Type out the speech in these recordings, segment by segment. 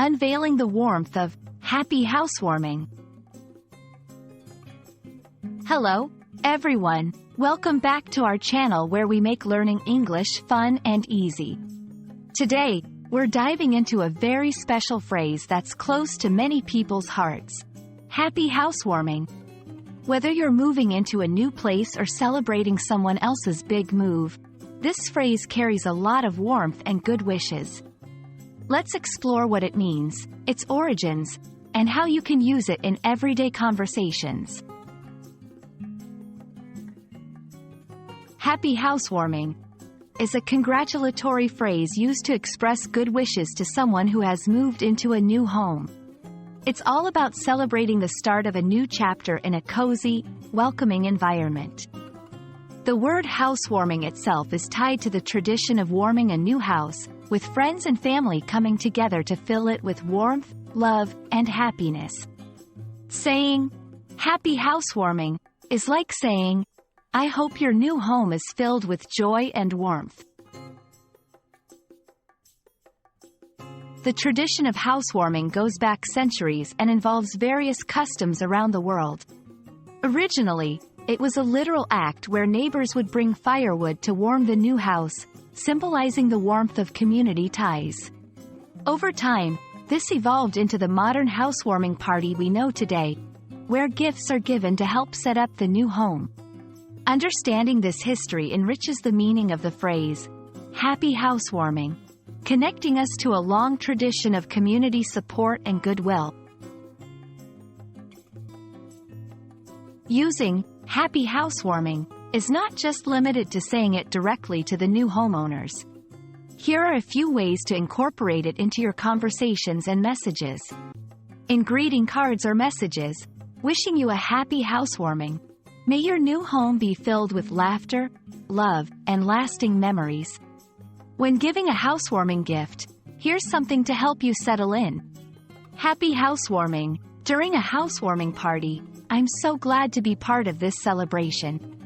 Unveiling the warmth of happy housewarming. Hello, everyone. Welcome back to our channel where we make learning English fun and easy. Today, we're diving into a very special phrase that's close to many people's hearts. Happy housewarming. Whether you're moving into a new place or celebrating someone else's big move, this phrase carries a lot of warmth and good wishes. Let's explore what it means, its origins, and how you can use it in everyday conversations. Happy housewarming is a congratulatory phrase used to express good wishes to someone who has moved into a new home. It's all about celebrating the start of a new chapter in a cozy, welcoming environment. The word housewarming itself is tied to the tradition of warming a new house, with friends and family coming together to fill it with warmth, love, and happiness. Saying, "Happy housewarming," is like saying, "I hope your new home is filled with joy and warmth." The tradition of housewarming goes back centuries and involves various customs around the world. Originally, it was a literal act where neighbors would bring firewood to warm the new house, symbolizing the warmth of community ties. Over time, this evolved into the modern housewarming party we know today, where gifts are given to help set up the new home. Understanding this history enriches the meaning of the phrase, happy housewarming, connecting us to a long tradition of community support and goodwill. Using happy housewarming is not just limited to saying it directly to the new homeowners. Here are a few ways to incorporate it into your conversations and messages. In greeting cards or messages, wishing you a happy housewarming. May your new home be filled with laughter, love, and lasting memories. When giving a housewarming gift, here's something to help you settle in. Happy housewarming. During a housewarming party, I'm so glad to be part of this celebration.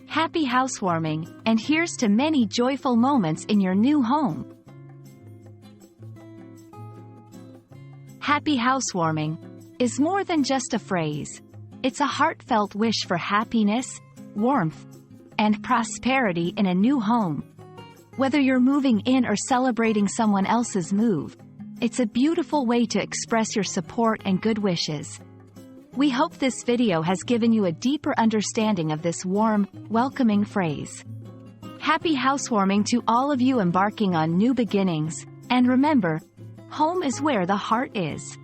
Happy housewarming, and here's to many joyful moments in your new home. Happy housewarming is more than just a phrase. It's a heartfelt wish for happiness, warmth, and prosperity in a new home. Whether you're moving in or celebrating someone else's move, it's a beautiful way to express your support and good wishes. We hope this video has given you a deeper understanding of this warm, welcoming phrase. Happy housewarming to all of you embarking on new beginnings, and remember, home is where the heart is.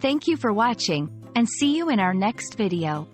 Thank you for watching, and see you in our next video.